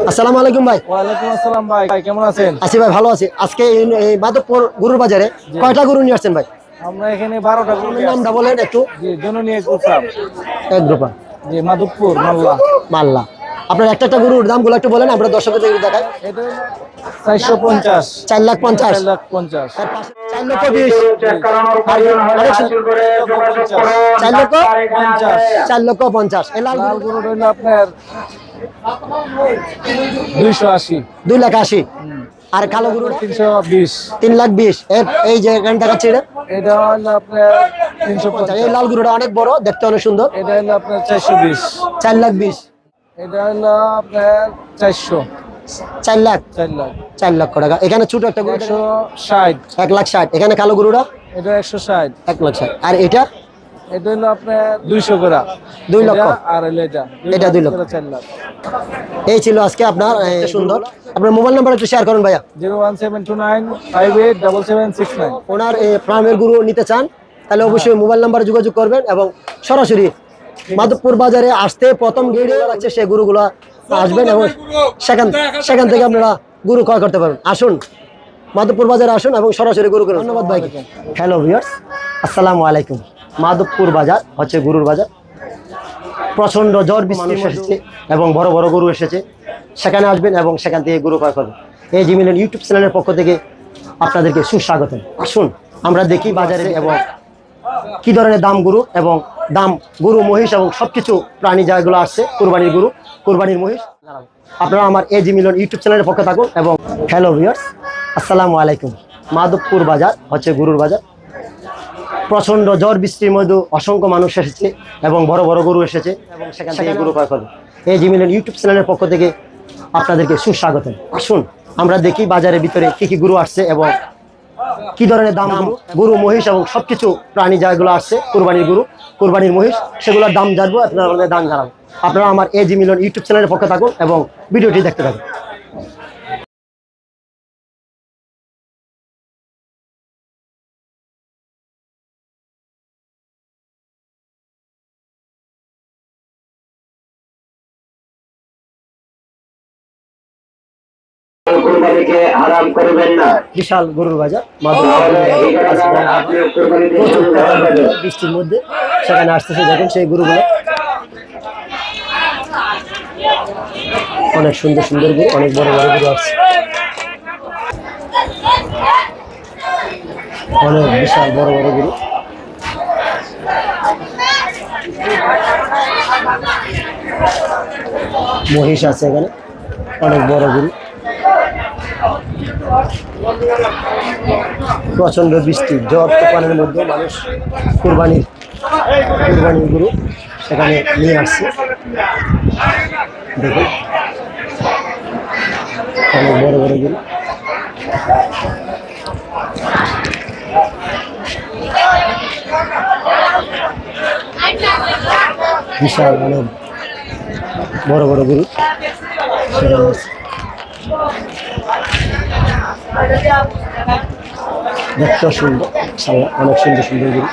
আসসালামু আলাইকুম ভাই। ওয়ালাইকুম আসসালাম ভাই, কেমন আছেন? আছি ভাই, ভালো আছি। আজকে এই মাধবপুর গরুর বাজারে কয়টা গরু নিয়ে আসছেন ভাই? আমরা এখানে 12টা গরু নিয়ে নামটা আসছি। বলেন একটু। জি, জননী গ্রুপ। এক গ্রুপা জি, মাধবপুর মাল্লা। মাল্লা। আপনার একটা গরুর দামগুলো একটু বলেন, আমরা দর্শকদের দেখাই। এটা 450, 4,50,000, 4,50,000। তার পাশে 4,20,000, 4,50,000। এই লাল লাল গরু হইলো আপনার 280, 2,80,000। আর কালো গরু 320। 3,20,000। এই যে এখানে দেখাচ্ছে এটা হলো আপনার 350। এই লাল গরুটা অনেক বড়, দেখতে অনেক সুন্দর। এটা হলো আপনার 420। 4,20,000। এটা হলো আপনার 400, 4 লাখ, 4 লাখ। 4 লক্ষ টাকা। এখানে ছোট একটা গরু 160, 1,60,000। এখানে কালো গরুটা এটা 160। 1,60,000। আর এটা এটা হলো আপনার 200 করে, 2 লক্ষ। আর হলো এটা এটা 2 লক্ষ। 4 লাখ। এই ছিল আজকে আপনার সুন্দর। আপনার মোবাইল নাম্বার একটু শেয়ার করুন ভাইয়া। 01729587769। ওনার ফার্মের গরু নিতে চান তাহলে অবশ্যই মোবাইল নাম্বারে যোগাযোগ করবেন এবং সরাসরি মাধবপুর বাজারে আসতে প্রথম গেটে আছে সেই গরুগুলো আসবেন এবং সেখান থেকে আপনারা গরু ক্রয় করতে পারবেন। আসুন মাধবপুর বাজারে আসুন এবং সরাসরি গরু কিনুন। ধন্যবাদ ভাইকে। হ্যালো ভিউয়ার্স, আসসালামু আলাইকুম। মাধবপুর বাজার হচ্ছে গরুর বাজার। প্রচন্ড জ্বর মানুষ এসেছে এবং বড় বড় গরু এসেছে। সেখানে আসবেন এবং সেখান থেকে গরু ক্রয় করবেন। এই জি মিলন ইউটিউব চ্যানেলের পক্ষ থেকে আপনাদেরকে সুস্বাগতম। আসুন আমরা দেখি বাজারে এবং কি ধরনের দাম গরু এবং দাম গরু মহিষ এবং সবকিছু প্রাণী যেগুলো আসছে, কুরবানির গরু, কুরবানির মহিষ। আপনারা আমার এই জি মিলন ইউটিউব চ্যানেলের পক্ষে থাকুন এবং হ্যালো ভিউয়ার্স, আসসালামু আলাইকুম। মাধবপুর বাজার হচ্ছে গরুর বাজার। প্রচন্ড ঝড় বৃষ্টির মধ্যে অসংখ্য মানুষ এসেছে এবং বড় বড় গরু এসেছে এবং সেখান থেকে গরু ক্রয় করবে। এই জি মিলন ইউটিউব চ্যানেলের পক্ষ থেকে আপনাদেরকে সুস্বাগতম। আসুন আমরা দেখি বাজারের ভিতরে কি কি গরু আসছে এবং কি ধরনের দাম গরু মহিষ এবং সবকিছু প্রাণী যেগুলো আসছে, কুরবানির গরু, কুরবানির মহিষ, সেগুলোর দাম জানবো, আপনারা দাম জানাবো। আপনারা আমার এই জি মিলন ইউটিউব চ্যানেলের পক্ষে থাকুন এবং ভিডিওটি দেখতে থাকুন। কুরবানিকে হারাম করবেন না। বিশাল গরুর বাজার বৃষ্টির মধ্যে সেখানে আসতেছে, দেখেন সেই গরুগুলো অনেক সুন্দর সুন্দর গরু, অনেক বড় বড় গরু আসছে, অনেক বিশাল বড় বড় গরু। মহিষ আছে এখানে, অনেক বড় গরু। প্রচন্ড বৃষ্টি ঝড় তুফানের মধ্যে মানুষ কুরবানির গরু সেখানে নিয়ে আসছে। দেখুন অনেক বড় বড় গরু। বিশাল অনেক বড় বড় গরু সেখানে আছে। দেখতে সুন্দর, অনেক সুন্দর সুন্দর গরু।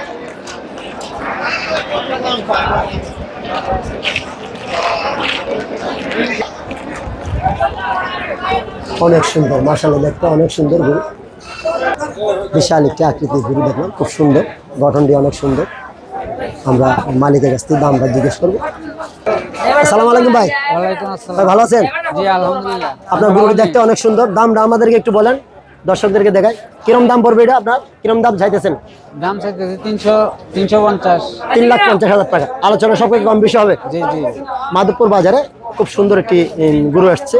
অনেক সুন্দর, মাশাআল্লাহ, দেখতে অনেক সুন্দর গরু। বিশাল একটি আকৃতির গরু দেখলাম, খুব সুন্দর, গঠনটি অনেক সুন্দর। আমরা মালিকের কাছ থেকে দামটা জিজ্ঞেস করবো। আসসালামু আলাইকুম ভাই। ওয়ালাইকুম আসসালাম। ভাই ভালো আছেন? জি আলহামদুলিল্লাহ। আপনার গরুটি দেখতে অনেক সুন্দর। দামটা আমাদেরকে একটু বলেন, দর্শকদেরকে দেখায় কিরম দাম পড়বে এটা, আপনার কিরম দাম চাইতেছেন? দাম চাইতেছে 350। 3,50,000 টাকা। আলোচনা সব কম বেশি হবে। জি জি। মাধবপুর বাজারে খুব সুন্দর একটি গরু আসছে,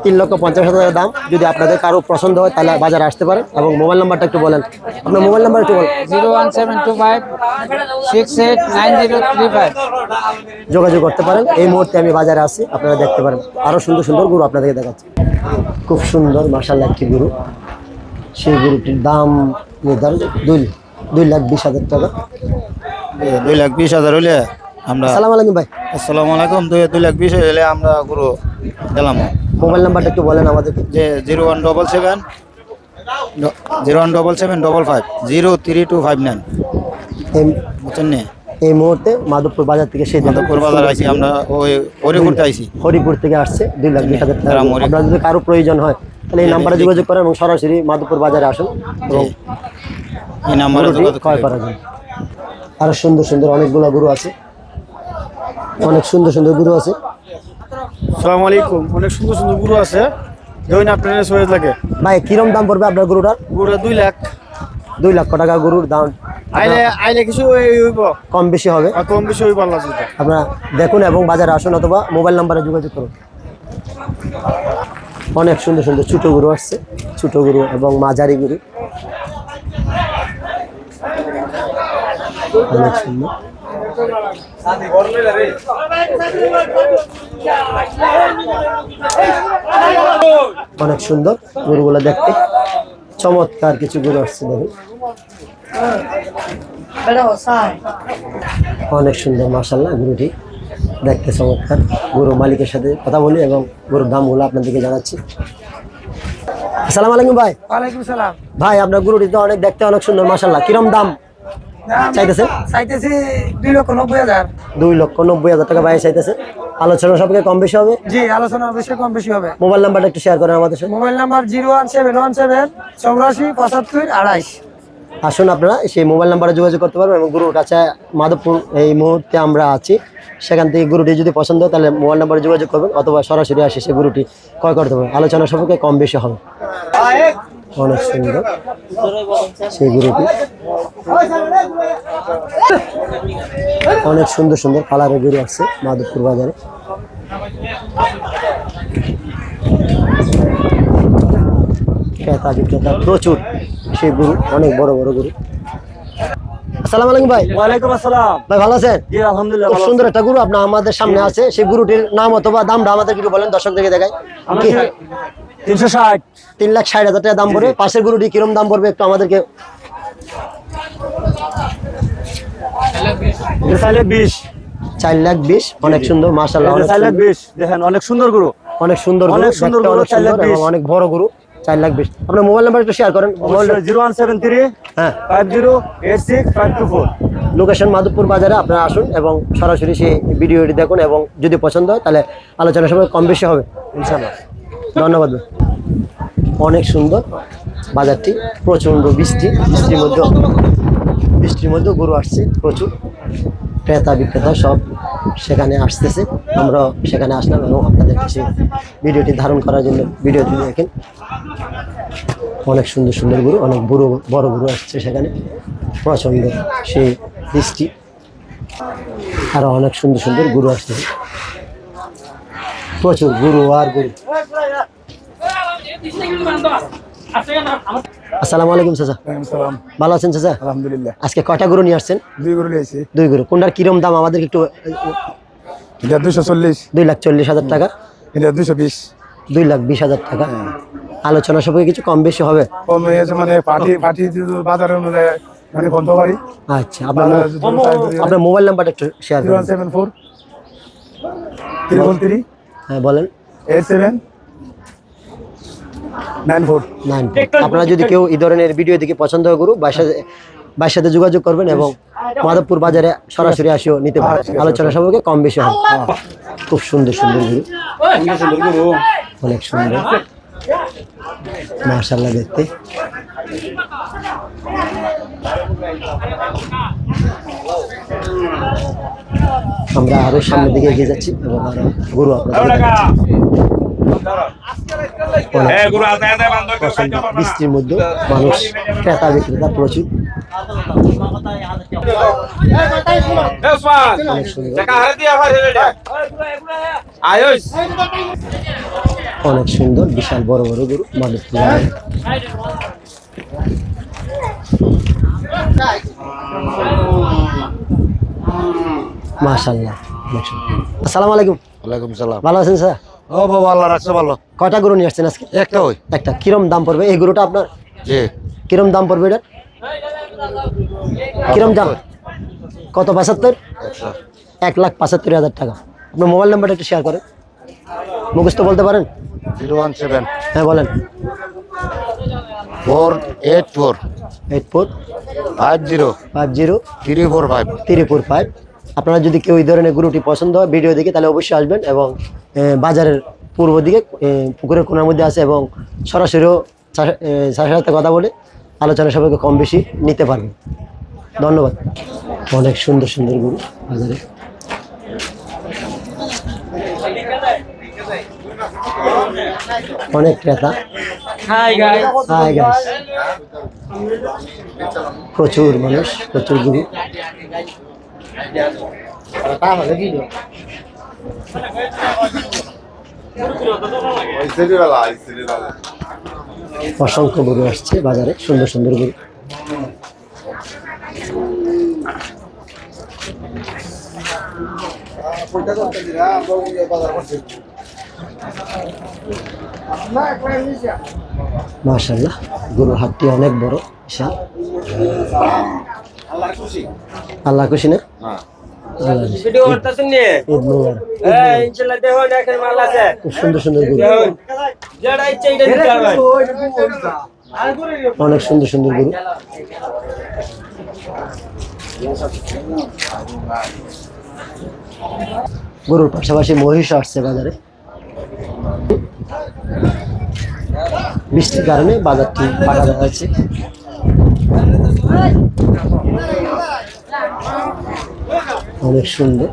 3,50,000 দাম। যদি আপনাদের কারো পছন্দ হয় তাহলে বাজারে আসতে পারেন এবং মোবাইল নাম্বারটা একটু বলেন। আপনার মোবাইল নাম্বার একটু বলেন। 01725689035। যোগাযোগ করতে পারেন। এই মুহূর্তে আমি বাজারে আছি, আপনারা দেখতে পারেন। আরো সুন্দর সুন্দর গরু আপনাদেরকে দেখাচ্ছি। খুব সুন্দর মাশাআল্লাহ একটি গরু। সেই গরুটির দাম নির্ধারণ 2,20,000 টাকা। 2,20,000 হইলে আমরা। আসসালামু আলাইকুম ভাই। আসসালামু আলাইকুম। 2,20,000 হইলে আমরা গরু দিলাম। মোবাইল নাম্বারটা একটু বলেন আমাদেরকে। যে 0177 01775 03259। বুঝছেন নি? এই মুহূর্তে মাধবপুর বাজার থেকে সেই মাধবপুর বাজার আইছি আমরা ওই হরিপুর আইছি হরিপুর থেকে আসছে 2,20,000 টাকা। রামহরি। আপনার যদি কারো প্রয়োজন হয় তাহলে এই নাম্বারে যোগাযোগ করেন এবং সরাসরি মাধবপুর বাজারে আসুন এবং এই নাম্বারে গরুটি যোগাযোগ ক্রয় করবেন। করা যায়। আরো সুন্দর সুন্দর অনেকগুলো গরু আছে, অনেক সুন্দর সুন্দর গরু আছে। আসসালামু আলাইকুম। অনেক সুন্দর সুন্দর গরু আছে, জৈন আপনার সহজ লাগে। ভাই কিরম দাম পড়বে আপনার গরুটার? গরুটা 2 লাখ। 2 লক্ষ টাকা গরুর দাম। আইলে আইলে কিছু হইব, কম বেশি হবে, আর কম বেশি হইব আল্লাহ যেটা। আপনারা দেখুন এবং বাজারে আসুন অথবা মোবাইল নাম্বারে যোগাযোগ করুন। অনেক সুন্দর সুন্দর ছোট গরু আসছে, ছোট গরু এবং মাঝারি গরু অনেক সুন্দর। অনেক সুন্দর গরুগুলো দেখতে, চমৎকার কিছু গরু আসছে দেখুন, অনেক সুন্দর মাশাআল্লাহ। গরুটি দেখতে চমৎকার। গরু মালিকের সাথে কথা বলি এবং গরুর দামগুলো আপনাদেরকে জানাচ্ছি। আসসালামু আলাইকুম ভাই। ওয়ালাইকুম সালাম। ভাই আপনার গরুটি তো অনেক দেখতে অনেক সুন্দর মাশাআল্লাহ। কিরম দাম চাইতেছেন? চাইতেছি 2,90,000। 2,90,000 টাকা ভাই চাইতেছে। আলোচনা সবকে কম বেশি হবে। জি, আলোচনা বেশি কম বেশি হবে। মোবাইল নাম্বারটা একটু শেয়ার করেন আমাদের সাথে। Mobile number 01717 84 75 28। আসুন আপনারা সেই মোবাইল নাম্বারে যোগাযোগ করতে পারবেন এবং গরুর কাছে মাধবপুর এই মুহূর্তে আমরা আছি, সেখান থেকে গরুটি যদি পছন্দ হয় তাহলে মোবাইল নাম্বারে যোগাযোগ করবেন অথবা সরাসরি আসে সেই গরুটি ক্রয় করতে পারবেন। আলোচনা সবকে কম বেশি হবে। অনেক সুন্দর সেই গরুটি, অনেক সুন্দর সুন্দর কালারের গরু আছে মাধবপুর বাজারে। ক্রেতা বিক্রেতা প্রচুর, সেই গরু অনেক বড় বড় গরু। আসসালামু আলাইকুম ভাই। ওয়ালাইকুম আসসালাম। ভাই ভালো আছেন? জি আলহামদুলিল্লাহ খুব সুন্দর একটা গরু আপনার আমাদের সামনে আছে, সেই গরুটির নাম অথবা দামটা আমাদের একটু বলেন, দর্শকদেরকে দেখাই। কি? 360। 3,60,000 টাকা দাম পড়বে। পাশের গরুটি কিরম দাম পড়বে একটু আমাদেরকে। 4,20,000। 4,20,000। অনেক সুন্দর মাশাআল্লাহ, অনেক সুন্দর। 4,20,000 দেখেন, অনেক সুন্দর গরু। অনেক সুন্দর গরু, অনেক সুন্দর দেখতে গরু, অনেক সুন্দর 4,20,000 এবং অনেক বড় গরু। 4,20,000। আপনার মোবাইল নাম্বার একটু শেয়ার করেন। মোবাইলটা 0173 হ্যাঁ 5086 লোকেশন মাধবপুর বাজারে আপনারা আসুন এবং সরাসরি সেই ভিডিওটি দেখুন এবং যদি পছন্দ হয় তাহলে আলোচনার সময় কম বেশি হবে ইনশাআল্লাহ। ধন্যবাদ ভাই। অনেক সুন্দর বাজারটি, প্রচণ্ড বৃষ্টির মধ্যে গরু আসছে প্রচুর, ক্রেতা বিক্রেতা সব সেখানে আসতেছে। আমরা সেখানে আসলাম এবং আপনাদের কাছে ভিডিওটি ধারণ করার জন্য ভিডিওটি দেখেন। অনেক সুন্দর সুন্দর গরু, অনেক বড় গরু আসছে সেখানে, প্রচণ্ড সেই বৃষ্টি, আরো অনেক সুন্দর সুন্দর গরু আসতেছে, প্রচুর গরু আর গরু। আসসালামু আলাইকুম চাচা। সালাম। ভালো আছেন চাচা? আলহামদুলিল্লাহ। আজকে কয়টা গরু নিয়ে আসছেন? 2 গরু নিয়েছি। 2 গরু। কোনটার কিরম দাম আমাদের একটু? এটা 240। 2,40,000 টাকা। এটা 220। 2,20,000 টাকা। আলোচনা সবকে কিছু কম বেশি হবে। কম হয়েছে মানে পার্টি বাজারের অনুযায়ী মানে বন্ধ পারি। আচ্ছা, আপনার মোবাইল নাম্বারটা একটু শেয়ার করুন। 0174 333 হ্যাঁ বলেন। 8794। 9। আপনারা যদি কেউ এই ধরনের ভিডিও দেখে পছন্দ হয় গরু, ভাইয়ের সাথে যোগাযোগ করবেন এবং মাধবপুর বাজারে সরাসরি আসিও নিতে পারেন। আলোচনা সবকে কম বেশি হবে। খুব সুন্দর সুন্দর গরু, অনেক সুন্দর মাশাআল্লাহ দেখতে। আমরা আরো সামনের দিকে এগিয়ে যাচ্ছি এবং আরো গরু আপনাদের বৃষ্টির মধ্যে মানুষ ক্রেতা বিক্রেতা প্রচুর। অনেক সুন্দর বিশাল বড় বড় গরু মাধবপুর বাজারে। মাশাআল্লাহ। আসসালামু আলাইকুম। ওয়ালাইকুম সালাম। ভালো আছেন স্যার? ও বাবা আল্লাহ রাখছে ভালো। কয়টা গরু নিয়ে আসছেন আজকে? একটা ওই একটা। কিরম দাম পড়বে এই গরুটা আপনার? জি। কিরম দাম পড়বে এটা? কিরম দাম? কত? 75? 1,75,000 টাকা। আপনার মোবাইল নাম্বারটা একটু শেয়ার করেন, মুখস্থ বলতে পারেন? 017 হ্যাঁ বলেন। 484 84 50 50 345 345। আপনারা যদি কেউ এই ধরনের গরুটি পছন্দ হয় ভিডিও দেখে তাহলে অবশ্যই আসবেন এবং বাজারের পূর্ব দিকে পুকুরের কোণার মধ্যে আছে এবং সরাসরিও চাষের সাথে কথা বলে আলোচনা সবাইকে কম বেশি নিতে পারবেন। ধন্যবাদ। অনেক সুন্দর সুন্দর গরু বাজারে। অনেক ক্রেতা। Hi guys. প্রচুর মানুষ, প্রচুর গরু। অসংখ্য গরু আসছে বাজারে, সুন্দর সুন্দর গরু। মাশাআল্লাহ, গরুর হাটটি অনেক বড়, বিশাল। আল্লাহ খুশি না? ঈদ মোবারক। খুব সুন্দর সুন্দর গরু, অনেক সুন্দর সুন্দর গরু। গরুর পাশাপাশি মহিষ আসছে বাজারে। বৃষ্টির কারণে বাজারটি ফাঁকা দেখা যাচ্ছে। অনেক সুন্দর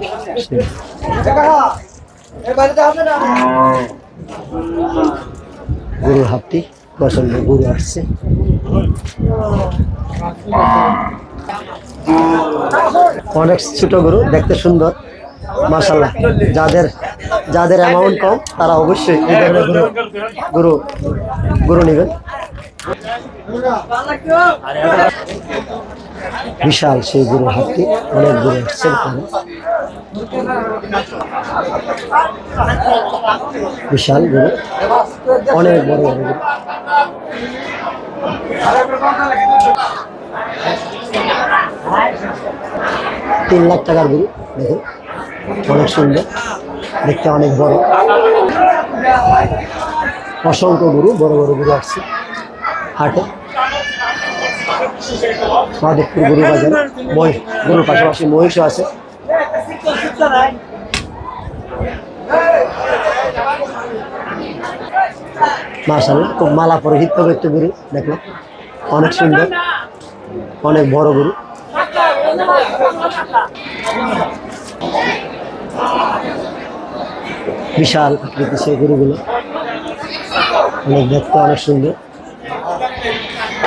গরুর হাটটি, প্রচন্ড গরু আসছে। অনেক ছোট গরু, দেখতে সুন্দর মাশাআল্লাহ। যাদের অ্যামাউন্ট কম তারা অবশ্যই এই ধরনের গরু নেবেন। বিশাল সেই গরুর হাটটি, অনেক গরু আসছে। বিশাল গরু, অনেক বড় বড় গরু। $3 লাখ গরু, দেখুন অনেক সুন্দর, দেখতে অনেক বড়। অসংখ্য গরু, বড় বড় গরু আসছে হাটে। মাধবপুর গরু বাজার, গরুর পাশাপাশি মহিষও আছে। মাশাআল্লাহ, খুব মালা পরিহিত ব্যক্তি গরু দেখলাম, অনেক সুন্দর, অনেক বড় গরু। বিশাল আকৃতি সেই গরুগুলো, অনেক দেখতে অনেক সুন্দর।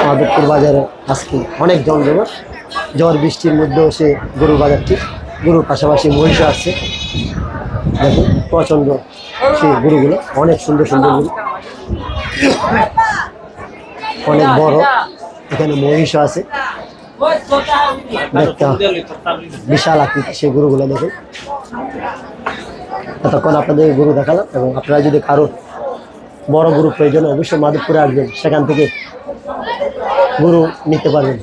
মাধবপুর বাজারে আজকে অনেক জমজমাট, ঝড় বৃষ্টির মধ্যেও সে গরুর বাজারটি। গরুর পাশাপাশি মহিষ আসছে, দেখুন প্রচন্ড সেই গরুগুলো, অনেক সুন্দর সুন্দর গরু, অনেক বড়। এখানে মহিষ আছে, দেখতে বিশাল আকৃতি সেই গরুগুলো দেখুন। এতক্ষণ আপনাদের গরু দেখালাম এবং আপনারা যদি কারো বড় গরু প্রয়োজন অবশ্যই মাধবপুরে আসবেন, সেখান থেকে গরু নিতে পারবেন।